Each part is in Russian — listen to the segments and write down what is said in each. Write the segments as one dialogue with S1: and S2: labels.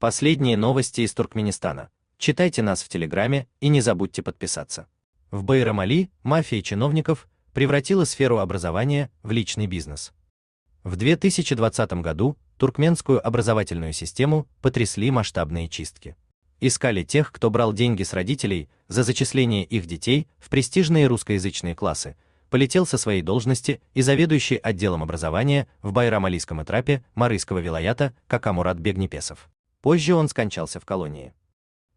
S1: Последние новости из Туркменистана. Читайте нас в Телеграме и не забудьте подписаться. В Байрам-Али мафия чиновников превратила сферу образования в личный бизнес. В 2020 году туркменскую образовательную систему потрясли масштабные чистки. Искали тех, кто брал деньги с родителей за зачисление их детей в престижные русскоязычные классы, полетел со своей должности и заведующий отделом образования в Байрам-Алийском этрапе Марыйского вилаята Какамурат Бегнепесов. Позже он скончался в колонии.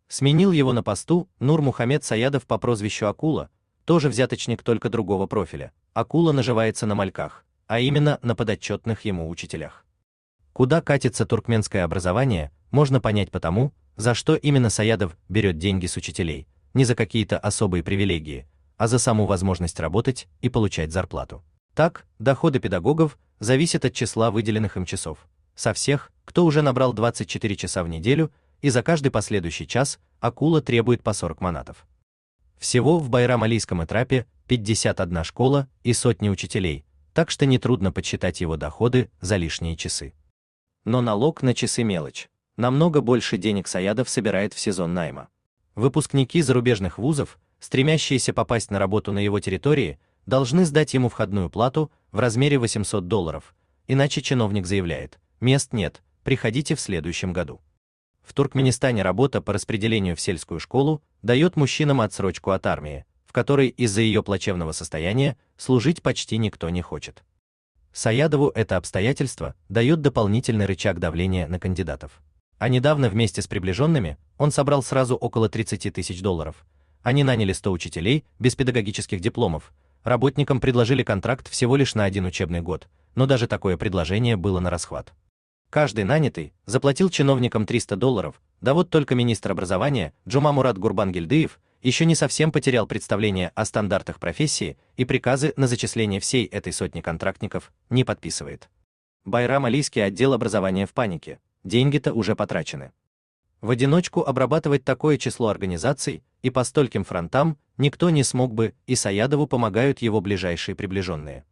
S1: Сменил его на посту Нур-Мухамед Саядов по прозвищу Акула, тоже взяточник, только другого профиля. Акула наживается на мальках, а именно на подотчетных ему учителях. Куда катится туркменское образование, можно понять по тому, за что именно Саядов берет деньги с учителей, не за какие-то особые привилегии, а за саму возможность работать и получать зарплату. Так, доходы педагогов зависят от числа выделенных им часов. Со всех, кто уже набрал 24 часа в неделю, и за каждый последующий час Акула требует по 40 манатов. Всего в Байрам-Алийском этрапе 51 школа и сотни учителей, так что нетрудно подсчитать его доходы за лишние часы. Но налог на часы мелочь. Намного больше денег Саядов собирает в сезон найма. Выпускники зарубежных вузов, стремящиеся попасть на работу на его территории, должны сдать ему входную плату в размере $800, иначе чиновник заявляет: мест нет, приходите в следующем году. В Туркменистане работа по распределению в сельскую школу дает мужчинам отсрочку от армии, в которой из-за ее плачевного состояния служить почти никто не хочет. Саядову это обстоятельство дает дополнительный рычаг давления на кандидатов. А недавно вместе с приближенными он собрал сразу около $30 тысяч. Они наняли 100 учителей без педагогических дипломов. Работникам предложили контракт всего лишь на 1 учебный год, но даже такое предложение было нарасхват. Каждый нанятый заплатил чиновникам $300, да вот только министр образования Джумамурат Гурбангельдыев еще не совсем потерял представление о стандартах профессии и приказы на зачисление всей этой сотни контрактников не подписывает. Байрам-Алийский отдел образования в панике, деньги-то уже потрачены. В одиночку обрабатывать такое число организаций и по стольким фронтам никто не смог бы, и Саядову помогают его ближайшие приближенные.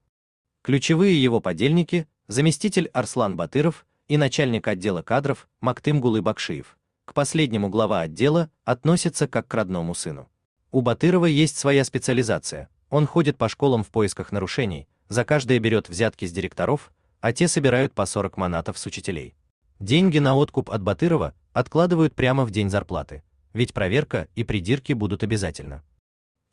S1: Ключевые его подельники – заместитель Арслан Батыров и начальник отдела кадров Мактым Гулы-Бакшиев. К последнему глава отдела относится как к родному сыну. У Батырова есть своя специализация. Он ходит по школам в поисках нарушений, за каждое берет взятки с директоров, а те собирают по 40 манатов с учителей. Деньги на откуп от Батырова откладывают прямо в день зарплаты, ведь проверка и придирки будут обязательно.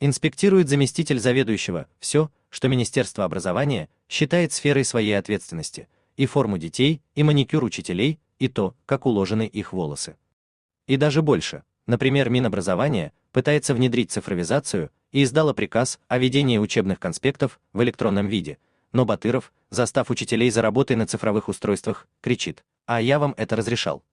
S1: Инспектирует заместитель заведующего все, что Министерство образования считает сферой своей ответственности, и форму детей, и маникюр учителей, и то, как уложены их волосы. И даже больше. Например, Минобразование пытается внедрить цифровизацию и издало приказ о ведении учебных конспектов в электронном виде, но Батыров, застав учителей за работой на цифровых устройствах, кричит: «А я вам это разрешал».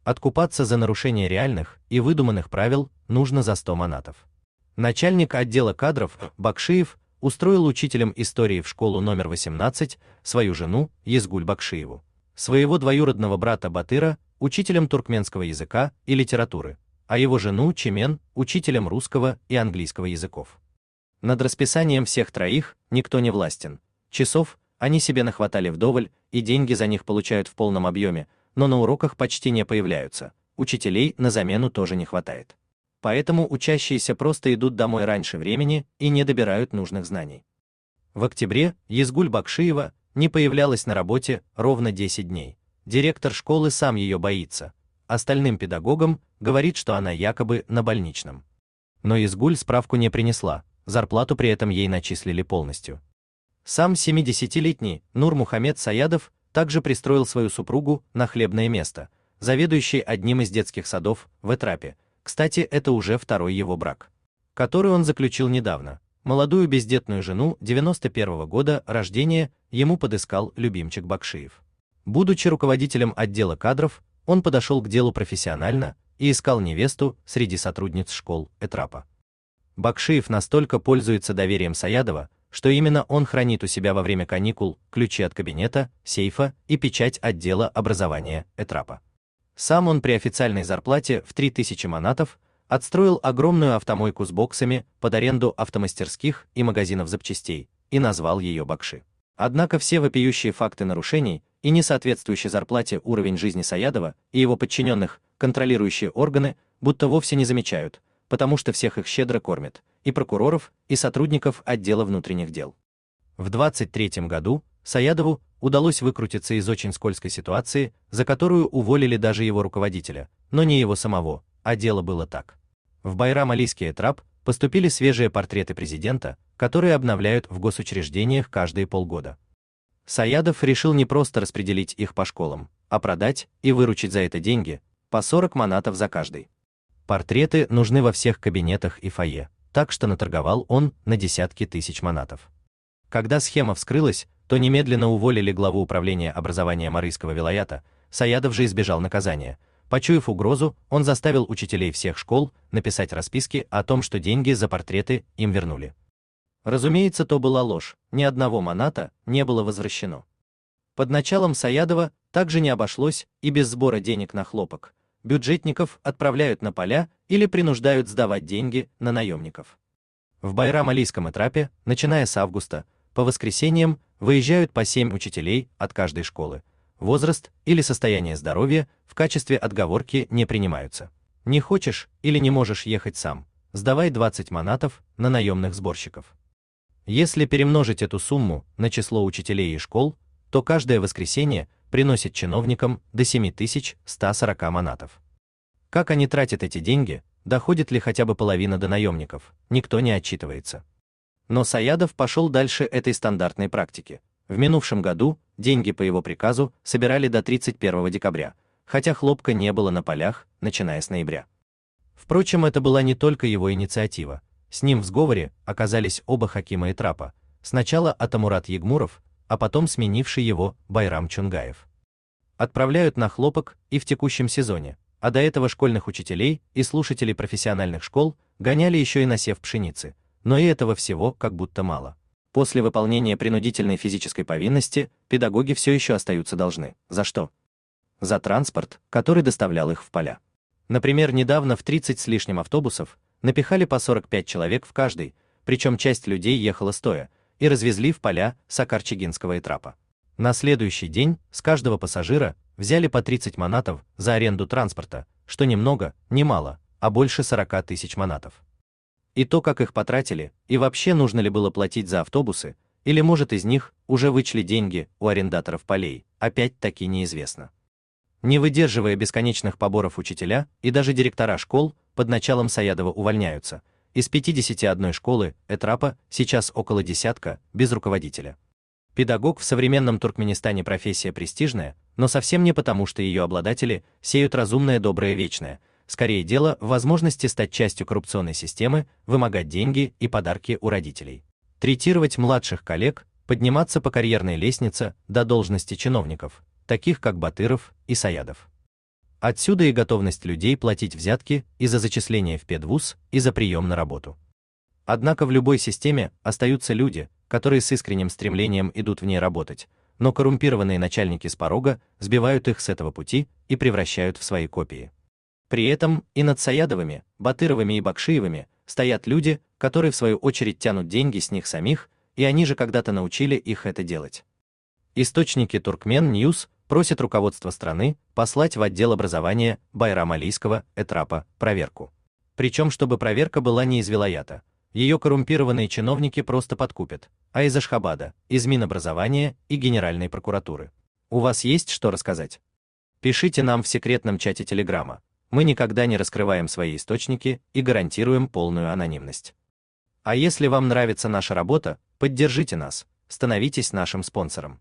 S1: Откупаться за нарушение реальных и выдуманных правил нужно за 100 манатов. Начальник отдела кадров Бакшиев устроил учителем истории в школу номер 18 свою жену Езгуль Бакшиеву, своего двоюродного брата Батыра учителем туркменского языка и литературы, а его жену Чемен учителем русского и английского языков. Над расписанием всех троих никто не властен. Часов они себе нахватали вдоволь, и деньги за них получают в полном объеме, но на уроках почти не появляются, учителей на замену тоже не хватает. Поэтому учащиеся просто идут домой раньше времени и не добирают нужных знаний. В октябре Езгуль Бакшиева не появлялась на работе ровно 10 дней. Директор школы сам ее боится. Остальным педагогам говорит, что она якобы на больничном. Но Езгуль справку не принесла, зарплату при этом ей начислили полностью. Сам 70-летний Нур-Мухамед Саядов также пристроил свою супругу на хлебное место, заведующей одним из детских садов в этрапе. Кстати, это уже второй его брак, который он заключил недавно. Молодую бездетную жену 91-го года рождения ему подыскал любимчик Бакшиев. Будучи руководителем отдела кадров, он подошел к делу профессионально и искал невесту среди сотрудниц школ этрапа. Бакшиев настолько пользуется доверием Саядова, что именно он хранит у себя во время каникул ключи от кабинета, сейфа и печать отдела образования этрапа. Сам он при официальной зарплате в 3000 манатов отстроил огромную автомойку с боксами под аренду автомастерских и магазинов запчастей и назвал ее Бакши. Однако все вопиющие факты нарушений и несоответствующий зарплате уровень жизни Саядова и его подчиненных контролирующие органы будто вовсе не замечают, потому что всех их щедро кормят, и прокуроров, и сотрудников отдела внутренних дел. В 23 году Саядову удалось выкрутиться из очень скользкой ситуации, за которую уволили даже его руководителя, но не его самого, а дело было так. В Байрам-Алийский этрап поступили свежие портреты президента, которые обновляют в госучреждениях каждые полгода. Саядов решил не просто распределить их по школам, а продать и выручить за это деньги, по 40 манатов за каждый. Портреты нужны во всех кабинетах и фойе, так что наторговал он на десятки тысяч манатов. Когда схема вскрылась, то немедленно уволили главу управления образования Марийского вилаята. Саядов же избежал наказания. Почуяв угрозу, он заставил учителей всех школ написать расписки о том, что деньги за портреты им вернули. Разумеется, то была ложь, ни одного маната не было возвращено. Под началом Саядова также не обошлось и без сбора денег на хлопок. Бюджетников отправляют на поля или принуждают сдавать деньги на наемников. В Байрам-Алийском этрапе, начиная с августа, по воскресеньям выезжают по 7 учителей от каждой школы. Возраст или состояние здоровья в качестве отговорки не принимаются. Не хочешь или не можешь ехать сам, сдавай 20 манатов на наемных сборщиков. Если перемножить эту сумму на число учителей и школ, то каждое воскресенье приносит чиновникам до 7140 манатов. Как они тратят эти деньги, доходит ли хотя бы половина до наемников, никто не отчитывается. Но Саядов пошел дальше этой стандартной практики. В минувшем году деньги по его приказу собирали до 31 декабря, хотя хлопка не было на полях, начиная с ноября. Впрочем, это была не только его инициатива. С ним в сговоре оказались оба хакима этрапа, сначала Атамурат Егмуров, а потом сменивший его Байрам Чунгаев. Отправляют на хлопок и в текущем сезоне, а до этого школьных учителей и слушателей профессиональных школ гоняли еще и на сев пшеницы, но и этого всего как будто мало. После выполнения принудительной физической повинности педагоги все еще остаются должны. За что? За транспорт, который доставлял их в поля. Например, недавно в 30 с лишним автобусов напихали по 45 человек в каждый, причем часть людей ехала стоя, и развезли в поля Сакар-Чигинского этрапа. На следующий день с каждого пассажира взяли по 30 манатов за аренду транспорта, что ни много, ни мало, а больше 40 тысяч манатов. И то, как их потратили, и вообще нужно ли было платить за автобусы, или может из них уже вычли деньги у арендаторов полей, опять-таки неизвестно. Не выдерживая бесконечных поборов учителя и даже директора школ под началом Саядова увольняются. Из 51 школы этрапа сейчас около десятка без руководителя. Педагог в современном Туркменистане профессия престижная, но совсем не потому, что ее обладатели сеют разумное, доброе, вечное. Скорее дело в возможности стать частью коррупционной системы, вымогать деньги и подарки у родителей. Третировать младших коллег, подниматься по карьерной лестнице до должности чиновников, таких как Батыров и Саядов. Отсюда и готовность людей платить взятки и за зачисление в педвуз, и за прием на работу. Однако в любой системе остаются люди, которые с искренним стремлением идут в ней работать, но коррумпированные начальники с порога сбивают их с этого пути и превращают в свои копии. При этом и над Саядовыми, Батыровыми и Бакшиевыми стоят люди, которые в свою очередь тянут деньги с них самих, и они же когда-то научили их это делать. Источники Туркмен Ньюс просят руководство страны послать в отдел образования Байрам-Алийского этрапа проверку. Причем, чтобы проверка была не из вилаята. Ее коррумпированные чиновники просто подкупят, а из Ашхабада, из Минобразования и Генеральной прокуратуры. У вас есть что рассказать? Пишите нам в секретном чате Телеграма. Мы никогда не раскрываем свои источники и гарантируем полную анонимность. А если вам нравится наша работа, поддержите нас, становитесь нашим спонсором.